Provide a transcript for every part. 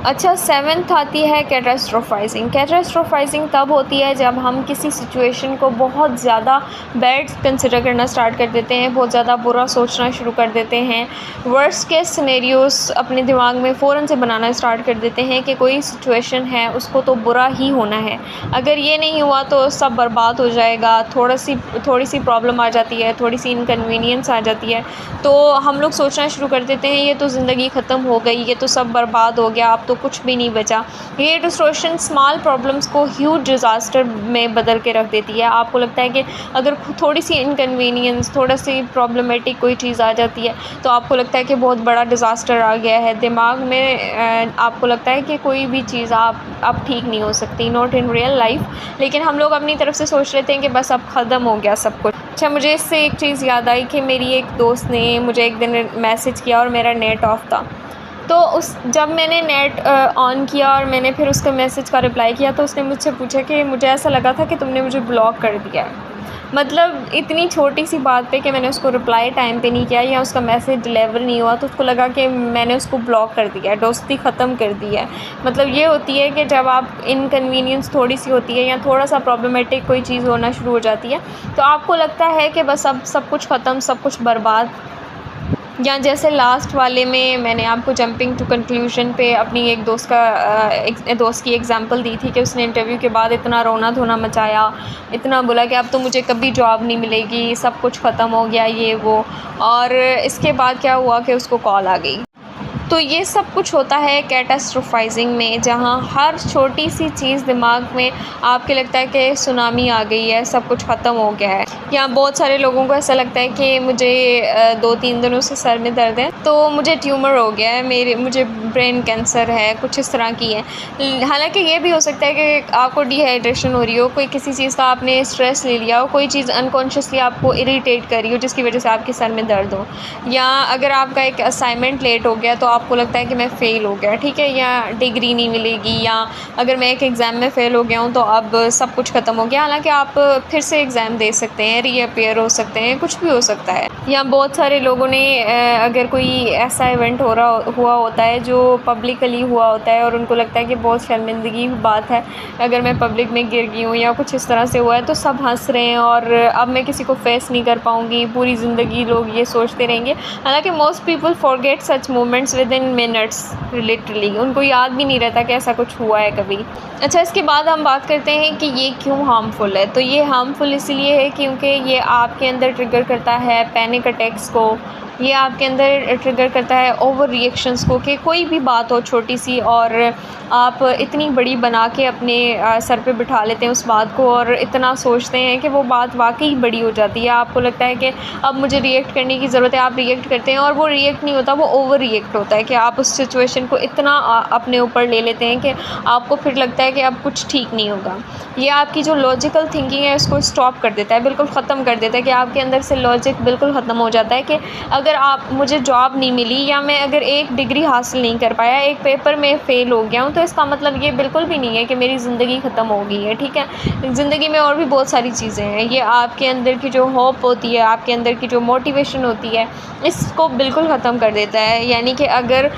अच्छा, 7th आती है कैटास्ट्रोफाइजिंग। कैटास्ट्रोफाइजिंग तब होती है जब हम किसी सिचुएशन को बहुत ज़्यादा बैड कंसिडर करना स्टार्ट कर देते हैं, बहुत ज़्यादा बुरा सोचना शुरू कर देते हैं, वर्स्ट केस सिनेरियोज़ अपने दिमाग में फ़ौरन से बनाना स्टार्ट कर देते हैं कि कोई सिचुएशन है उसको तो बुरा ही होना है, अगर ये नहीं हुआ तो सब बर्बाद हो जाएगा, थोड़ी सी प्रॉब्लम आ जाती है, थोड़ी सी इनकन्वीनियंस आ जाती है, तो हम लोग सोचना शुरू कर देते हैं ये तो ज़िंदगी ख़त्म हो गई, ये तो सब बर्बाद हो गया, अब तो कुछ भी नहीं बचा। ये डिस्टॉर्शन स्मॉल प्रॉब्लम्स को ह्यूज डिज़ास्टर में बदल के रख देती है। आपको लगता है कि अगर थोड़ी सी इनकन्वीनियंस, थोड़ा सी प्रॉब्लमेटिक कोई चीज़ आ जाती है तो आपको लगता है कि बहुत बड़ा डिज़ास्टर आ गया है। दिमाग में आपको लगता है कि कोई भी चीज़ आप अब ठीक नहीं हो सकती, नॉट इन रियल लाइफ, लेकिन हम लोग अपनी तरफ से सोच लेते हैं कि बस अब ख़त्म हो गया सब कुछ। अच्छा, मुझे इससे एक चीज़ याद आई कि मेरी एक दोस्त ने मुझे एक दिन मैसेज किया और मेरा नेट ऑफ़ था, तो जब मैंने नेट ऑन किया और मैंने फिर उसके मैसेज का रिप्लाई किया तो उसने मुझसे पूछा कि मुझे ऐसा लगा था कि तुमने मुझे ब्लॉक कर दिया है। मतलब इतनी छोटी सी बात पे कि मैंने उसको रिप्लाई टाइम पे नहीं किया या उसका मैसेज डिलीवर नहीं हुआ तो उसको लगा कि मैंने उसको ब्लॉक कर दिया है, दोस्ती ख़त्म कर दी है। मतलब ये होती है कि जब आप इनकन्वीनियंस थोड़ी सी होती है या थोड़ा सा प्रॉब्लमेटिक कोई चीज़ होना शुरू हो जाती है तो आपको लगता है कि बस अब सब कुछ ख़त्म, सब कुछ बर्बाद। या जैसे लास्ट वाले में मैंने आपको जंपिंग टू कंक्लूजन पे अपनी एक दोस्त की एग्ज़ाम्पल दी थी कि उसने इंटरव्यू के बाद इतना रोना धोना मचाया, इतना बोला कि अब तो मुझे कभी जॉब नहीं मिलेगी, सब कुछ ख़त्म हो गया, ये वो। और इसके बाद क्या हुआ कि उसको कॉल आ गई। तो ये सब कुछ होता है कैटास्ट्रोफाइजिंग में, जहाँ हर छोटी सी चीज़ दिमाग में आपके लगता है कि सुनामी आ गई है, सब कुछ ख़त्म हो गया है। या बहुत सारे लोगों को ऐसा लगता है कि मुझे 2-3 दिनों से सर में दर्द है तो मुझे ट्यूमर हो गया है, मुझे ब्रेन कैंसर है, कुछ इस तरह की है। हालांकि ये भी हो सकता है कि आपको डिहाइड्रेशन हो रही हो, कोई किसी चीज़ का आपने स्ट्रेस ले लिया हो, कोई चीज़ अनकॉन्शियसली आपको इरीटेट कर रही हो जिसकी वजह से आपके सर में दर्द हो, या अगर आपका एक असाइनमेंट लेट हो गया तो आपको लगता है कि मैं फ़ेल हो गया, ठीक है, या डिग्री नहीं मिलेगी, या अगर मैं एक एग्ज़ाम में फ़ेल हो गया हूँ तो अब सब कुछ ख़त्म हो गया। हालांकि आप फिर से एग्ज़ाम दे सकते हैं, रीअपीयर हो सकते हैं, कुछ भी हो सकता है। या बहुत सारे लोगों ने अगर कोई ऐसा इवेंट हुआ होता है जो पब्लिकली हुआ होता है और उनको लगता है कि बहुत शर्मिंदगी की बात है, अगर मैं पब्लिक में गिर गई हूँ या कुछ इस तरह से हुआ है तो सब हंस रहे हैं और अब मैं किसी को फेस नहीं कर पाऊँगी, पूरी ज़िंदगी लोग ये सोचते रहेंगे। हालांकि most people forget such moments with in minutes, literally उनको याद भी नहीं रहता कि ऐसा कुछ हुआ है कभी। अच्छा, इसके बाद हम बात करते हैं कि ये क्यों हार्मफुल है। तो ये हार्मफुल इसलिए है क्योंकि ये आपके अंदर ट्रिगर करता है पैनिक अटैक्स को, ये आपके अंदर ट्रिगर करता है ओवर रिएक्शंस को, कि कोई भी बात हो छोटी सी और आप इतनी बड़ी बना के अपने सर पे बिठा लेते हैं उस बात को और इतना सोचते हैं कि वो बात वाकई बड़ी हो जाती है। आपको लगता है कि अब मुझे रिएक्ट करने की ज़रूरत है, आप रिएक्ट करते हैं और वो रिएक्ट नहीं होता, वो ओवर रिएक्ट होता है कि आप उस सिचुएशन को इतना अपने ऊपर ले लेते हैं कि आपको फिर लगता है कि अब कुछ ठीक नहीं होगा। ये आपकी जो लॉजिकल थिंकिंग है उसको स्टॉप कर देता है, बिल्कुल ख़त्म कर देता है, कि आपके अंदर से लॉजिक बिल्कुल ख़त्म हो जाता है कि अगर मुझे जॉब नहीं मिली या मैं अगर एक डिग्री हासिल नहीं कर पाया, एक पेपर में फ़ेल हो गया हूँ, तो इसका मतलब ये बिल्कुल भी नहीं है कि मेरी ज़िंदगी ख़त्म हो गई है, ठीक है। ज़िंदगी में और भी बहुत सारी चीज़ें हैं। ये आपके अंदर की जो होप होती है, आपके अंदर की जो मोटिवेशन होती है, इसको बिल्कुल ख़त्म कर देता है। यानी कि अगर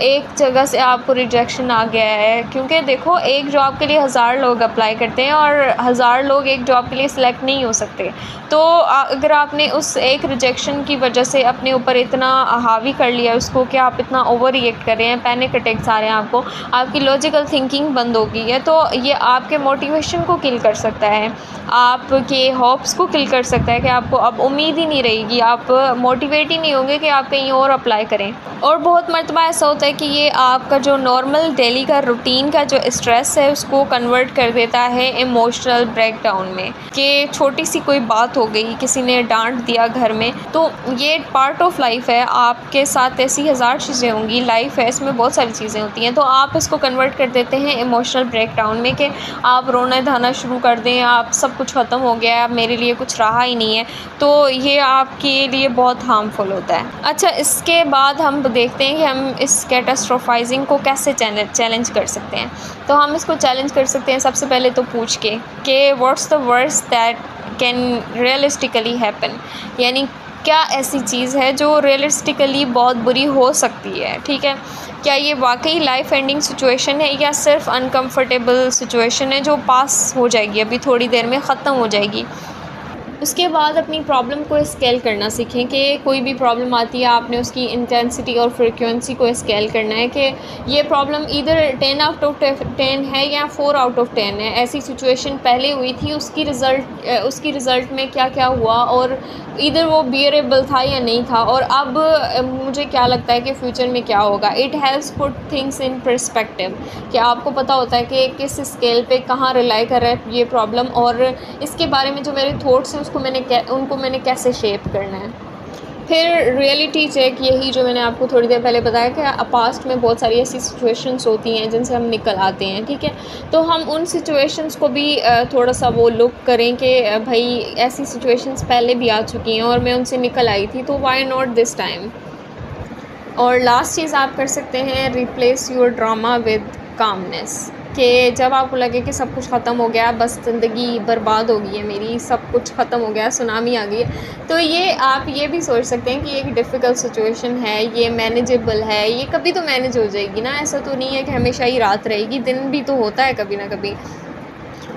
एक जगह से आपको रिजेक्शन आ गया है, क्योंकि देखो एक जॉब के लिए 1000 लोग अप्लाई करते हैं और 1000 लोग एक जॉब के लिए सिलेक्ट नहीं हो सकते। तो अगर आपने उस एक रिजेक्शन की वजह से अपने ऊपर इतना हावी कर लिया उसको कि आप इतना ओवर रिएक्ट कर रहे हैं, पैनिक अटैक्स आ रहे हैं आपको, आपकी लॉजिकल थिंकिंग बंद हो गई है, तो ये आपके मोटिवेशन को किल कर सकता है, आपके होप्स को किल कर सकता है कि आपको अब उम्मीद ही नहीं रहेगी, आप मोटिवेट ही नहीं होंगे कि आप कहीं और अप्लाई करें। और बहुत मर्तबा ऐसा होता है कि ये आपका जो नॉर्मल डेली का रूटीन का जो स्ट्रेस है उसको कन्वर्ट कर देता है इमोशनल ब्रेकडाउन में, कि छोटी सी कोई बात हो गई, किसी ने डांट दिया घर में, तो ये पार्ट ऑफ लाइफ है, आपके साथ ऐसी 1000 चीज़ें होंगी, लाइफ है, इसमें बहुत सारी चीज़ें होती हैं, तो आप इसको कन्वर्ट कर देते हैं इमोशनल ब्रेकडाउन में, कि आप रोना धाना शुरू कर दें, आप सब कुछ ख़त्म हो गया है, अब मेरे लिए कुछ रहा ही नहीं है, तो ये आपके लिए बहुत हार्मफुल होता है। अच्छा, इसके बाद हम देखते हैं कि हम इस कैटास्ट्रोफाइजिंग को कैसे चैलेंज कर सकते हैं। तो हम इसको चैलेंज कर सकते हैं सबसे पहले तो पूछ के कि what's the worst that can realistically happen, यानी क्या ऐसी चीज़ है जो रियलिस्टिकली बहुत बुरी हो सकती है, ठीक है। क्या ये वाकई लाइफ एंडिंग सिचुएशन है या सिर्फ अनकंफर्टेबल सिचुएशन है जो पास हो जाएगी, अभी थोड़ी देर में ख़त्म हो जाएगी। उसके बाद अपनी प्रॉब्लम को स्केल करना सीखें कि कोई भी प्रॉब्लम आती है आपने उसकी इंटेंसिटी और फ्रीक्वेंसी को स्केल करना है कि ये प्रॉब्लम इधर 10 आउट ऑफ 10 है या 4 आउट ऑफ 10 है। ऐसी सिचुएशन पहले हुई थी, उसकी रिज़ल्ट में क्या क्या हुआ और इधर वो बियरेबल था या नहीं था, और अब मुझे क्या लगता है कि फ्यूचर में क्या होगा। It helps put things in perspective, कि आपको पता होता है कि किस स्केल पे कहाँ रिलाई कर रहा है ये प्रॉब्लम, और इसके बारे में जो मेरे थॉट्स हैं उनको मैंने कैसे शेप करना है। फिर रियलिटी चेक, यही जो मैंने आपको थोड़ी देर पहले बताया कि पास्ट में बहुत सारी ऐसी सिचुएशंस होती हैं जिनसे हम निकल आते हैं, ठीक है। तो हम उन सिचुएशंस को भी थोड़ा सा वो लुक करें कि भाई ऐसी सिचुएशंस पहले भी आ चुकी हैं और मैं उनसे निकल आई थी, तो व्हाई नॉट दिस टाइम। और लास्ट चीज़ आप कर सकते हैं, replace your drama with calmness, कि जब आपको लगे कि सब कुछ ख़त्म हो गया, बस ज़िंदगी बर्बाद हो गई है मेरी, सब कुछ ख़त्म हो गया, सुनामी आ गई है, तो ये आप ये भी सोच सकते हैं कि ये एक डिफ़िकल्ट सिचुएशन है, ये मैनेजेबल है, ये कभी तो मैनेज हो जाएगी ना। ऐसा तो नहीं है कि हमेशा ही रात रहेगी, दिन भी तो होता है कभी ना कभी।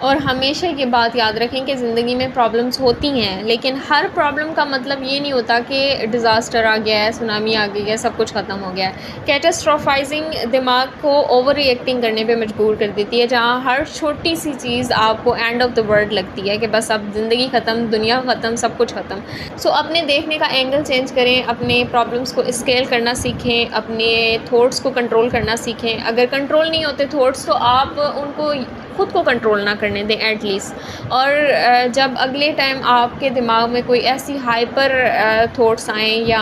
और हमेशा ये बात याद रखें कि ज़िंदगी में प्रॉब्लम्स होती हैं, लेकिन हर प्रॉब्लम का मतलब ये नहीं होता कि डिज़ास्टर आ गया है, सुनामी आ गई है, सब कुछ ख़त्म हो गया है। कैटास्ट्रोफाइजिंग दिमाग को ओवर रिएक्टिंग करने पे मजबूर कर देती है, जहाँ हर छोटी सी चीज़ आपको एंड ऑफ द वर्ल्ड लगती है कि बस अब ज़िंदगी ख़त्म, दुनिया ख़त्म, सब कुछ ख़त्म। सो अपने देखने का एंगल चेंज करें, अपने प्रॉब्लम्स को स्केल करना सीखें, अपने थॉट्स को कंट्रोल करना सीखें। अगर कंट्रोल नहीं होते थॉट्स, तो आप उनको खुद को कंट्रोल ना करने दें एटलीस्ट। और जब अगले टाइम आपके दिमाग में कोई ऐसी हाइपर थॉट्स आएँ या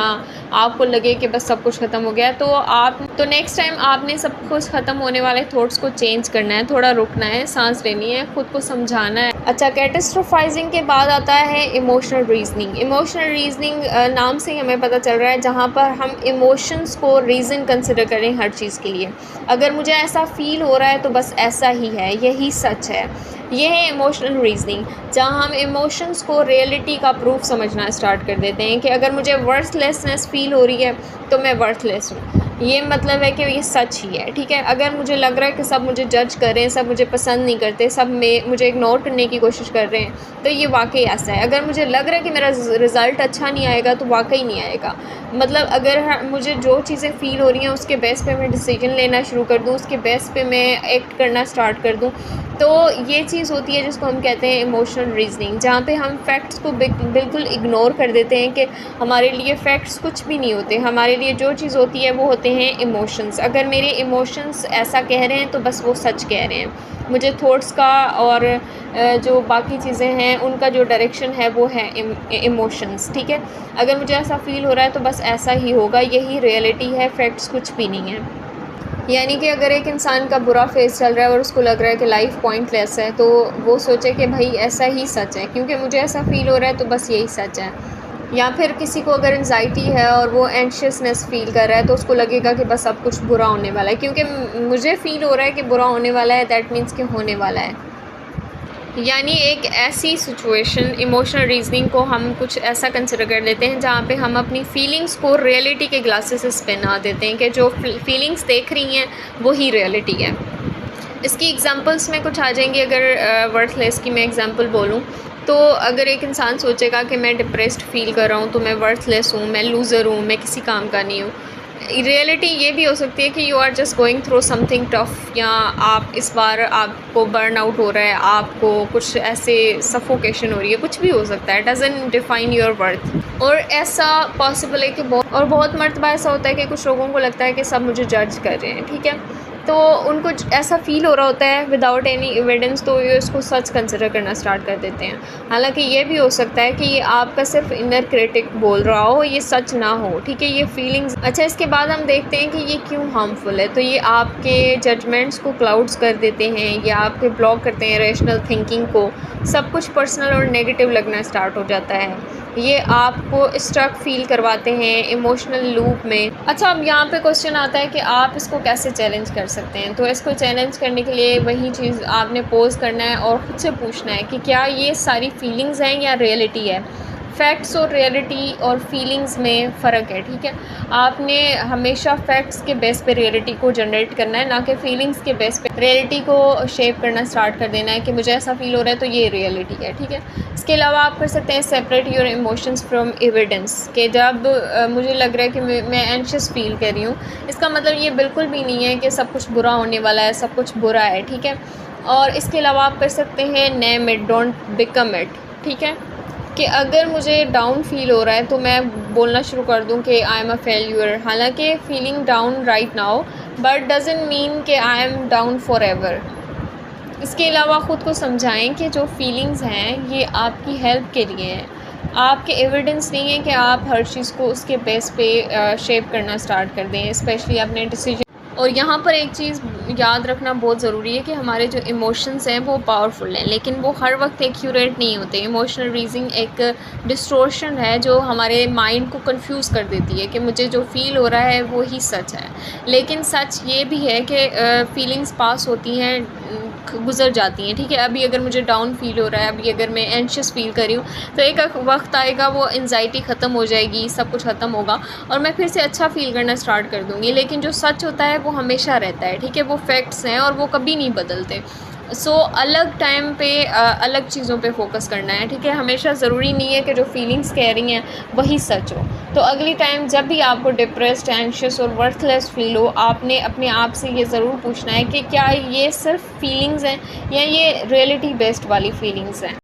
आपको लगे कि बस सब कुछ ख़त्म हो गया, तो नेक्स्ट टाइम आपने सब कुछ ख़त्म होने वाले थॉट्स को चेंज करना है, थोड़ा रुकना है, सांस लेनी है, खुद को समझाना है। अच्छा, कैटास्ट्रोफाइजिंग के बाद आता है इमोशनल रीजनिंग। इमोशनल रीजनिंग नाम से ही हमें पता चल रहा है, जहाँ पर हम इमोशंस को रीज़न कंसिडर करें हर चीज़ के लिए। अगर मुझे ऐसा फ़ील हो रहा है तो बस ऐसा ही है, यही सच है। ये है इमोशनल रीजनिंग, जहाँ हम इमोशंस को रियलिटी का प्रूफ समझना स्टार्ट कर देते हैं कि अगर मुझे वर्थलेसनेस फ़ील हो रही है तो मैं वर्थलेस हूँ, ये मतलब है कि ये सच ही है, ठीक है। अगर मुझे लग रहा है कि सब मुझे जज कर रहे हैं, सब मुझे पसंद नहीं करते, सब मुझे इग्नोर करने की कोशिश कर रहे हैं, तो ये वाकई ऐसा है। अगर मुझे लग रहा है कि मेरा रिज़ल्ट अच्छा नहीं आएगा, तो वाकई नहीं आएगा। मतलब अगर मुझे जो चीज़ें फ़ील हो रही हैं उसके बेस पे मैं डिसीजन लेना शुरू कर दूँ, उसके बेस पे मैं एक्ट करना स्टार्ट कर दूँ, तो ये चीज़ होती है जिसको हम कहते हैं इमोशनल रीजनिंग, जहाँ पे हम फैक्ट्स को बिल्कुल इग्नोर कर देते हैं कि हमारे लिए फ़ैक्ट्स कुछ भी नहीं होते। हमारे लिए जो चीज़ होती है वो होते हैं इमोशंस। अगर मेरे इमोशंस ऐसा कह रहे हैं तो बस वो सच कह रहे हैं। मुझे थॉट्स का और जो बाकी चीज़ें हैं उनका जो डायरेक्शन है वो है इमोशंस, ठीक है। अगर मुझे ऐसा फ़ील हो रहा है तो बस ऐसा ही होगा, यही रियलिटी है, फैक्ट्स कुछ भी नहीं है। यानी कि अगर एक इंसान का बुरा फेज़ चल रहा है और उसको लग रहा है कि लाइफ पॉइंटलेस है, तो वो सोचे कि भाई ऐसा ही सच है, क्योंकि मुझे ऐसा फ़ील हो रहा है तो बस यही सच है। या फिर किसी को अगर एंजाइटी है और वो एंशियसनेस फ़ील कर रहा है, तो उसको लगेगा कि बस सब कुछ बुरा होने वाला है, क्योंकि मुझे फ़ील हो रहा है कि बुरा होने वाला है, दैट मीन्स कि होने वाला है। यानी एक ऐसी सिचुएशन, इमोशनल रीजनिंग को हम कुछ ऐसा कंसिडर कर लेते हैं जहाँ पे हम अपनी फीलिंग्स को रियलिटी के ग्लासेस पे ना देते हैं कि जो फीलिंग्स देख रही हैं वही रियलिटी है। इसकी एग्जांपल्स में कुछ आ जाएंगी। अगर वर्थलेस की मैं एग्जांपल बोलूँ, तो अगर एक इंसान सोचेगा कि मैं डिप्रेस्ड फील कर रहा हूँ तो मैं वर्थलेस हूँ, मैं लूज़र हूँ, मैं किसी काम का नहीं हूँ, रियलिटी ये भी हो सकती है कि you are just going through something tough, या आप इस बार आपको बर्न आउट हो रहा है, आपको कुछ ऐसे सफोकेशन हो रही है, कुछ भी हो सकता है, डजंट डिफाइन योर वर्थ। और ऐसा पॉसिबल है कि बहुत मर्तबा ऐसा होता है कि कुछ लोगों को लगता है कि सब मुझे जज कर रहे हैं, ठीक है, तो उनको ऐसा फ़ील हो रहा होता है विदाउट एनी एविडेंस, तो ये उसको सच कंसिडर करना स्टार्ट कर देते हैं। हालांकि ये भी हो सकता है कि ये आपका सिर्फ इनर क्रिटिक बोल रहा हो, ये सच ना हो, ठीक है, ये फीलिंग्स। अच्छा, इसके बाद हम देखते हैं कि ये क्यों हार्मफुल है। तो ये आपके जजमेंट्स को क्लाउड्स कर देते हैं, ये आपके ब्लॉक करते हैं रेशनल थिंकिंग को, सब कुछ पर्सनल और नेगेटिव लगना स्टार्ट हो जाता है, ये आपको स्ट्रक फील करवाते हैं इमोशनल लूप में। अच्छा, अब यहाँ पे क्वेश्चन आता है कि आप इसको कैसे चैलेंज कर सकते हैं। तो इसको चैलेंज करने के लिए वही चीज़ आपने पोज करना है और ख़ुद से पूछना है कि क्या ये सारी फीलिंग्स हैं या रियलिटी है। फैक्ट्स और रियलिटी और फीलिंग्स में फ़र्क है, ठीक है। आपने हमेशा फैक्ट्स के बेस पे रियलिटी को जनरेट करना है, ना कि फीलिंग्स के बेस पे रियलिटी को शेप करना स्टार्ट कर देना है कि मुझे ऐसा फ़ील हो रहा है तो ये रियलिटी है, ठीक है। इसके अलावा आप कर सकते हैं separate your emotions from evidence, कि जब मुझे लग रहा है कि मैं एंशियस फ़ील कर रही हूँ, इसका मतलब ये बिल्कुल भी नहीं है कि सब कुछ बुरा होने वाला है, सब कुछ बुरा है, ठीक है। और इसके अलावा आप कर सकते हैं name it, don't become it, ठीक है। कि अगर मुझे डाउन फ़ील हो रहा है तो मैं बोलना शुरू कर दूं कि आई एम अ फेल्यूर, हालांकि feeling down right now but doesn't mean कि I am down forever. इसके अलावा ख़ुद को समझाएं कि जो फीलिंग्स हैं ये आपकी हेल्प के लिए हैं, आपके एविडेंस नहीं है कि आप हर चीज़ को उसके बेस पे शेप करना स्टार्ट कर दें, स्पेशली अपने डिसीजन। और यहाँ पर एक चीज़ याद रखना बहुत ज़रूरी है कि हमारे जो इमोशंस हैं वो पावरफुल हैं, लेकिन वो हर वक्त एक्यूरेट नहीं होते। इमोशनल रीजनिंग एक डिस्टोर्शन है जो हमारे माइंड को कंफ्यूज कर देती है कि मुझे जो फ़ील हो रहा है वो ही सच है, लेकिन सच ये भी है कि फीलिंग्स पास होती हैं, गुजर जाती हैं, ठीक है। अभी अगर मुझे डाउन फ़ील हो रहा है, अभी अगर मैं एंशियस फ़ील कर रही हूँ, तो एक वक्त आएगा वो एंजाइटी ख़त्म हो जाएगी, सब कुछ ख़त्म होगा और मैं फिर से अच्छा फ़ील करना स्टार्ट कर दूँगी। लेकिन जो सच होता है वो हमेशा रहता है, ठीक है। वो फैक्ट्स हैं और वो कभी नहीं बदलते। सो अलग टाइम पे अलग चीज़ों पे फोकस करना है, ठीक है। हमेशा ज़रूरी नहीं है कि जो फीलिंग्स कह रही हैं वही सच हो। तो अगली टाइम जब भी आपको डिप्रेस्ड, एंशियस और वर्थलेस फील हो, आपने अपने आप से ये ज़रूर पूछना है कि क्या ये सिर्फ फीलिंग्स हैं या ये रियलिटी बेस्ड वाली फीलिंग्स हैं।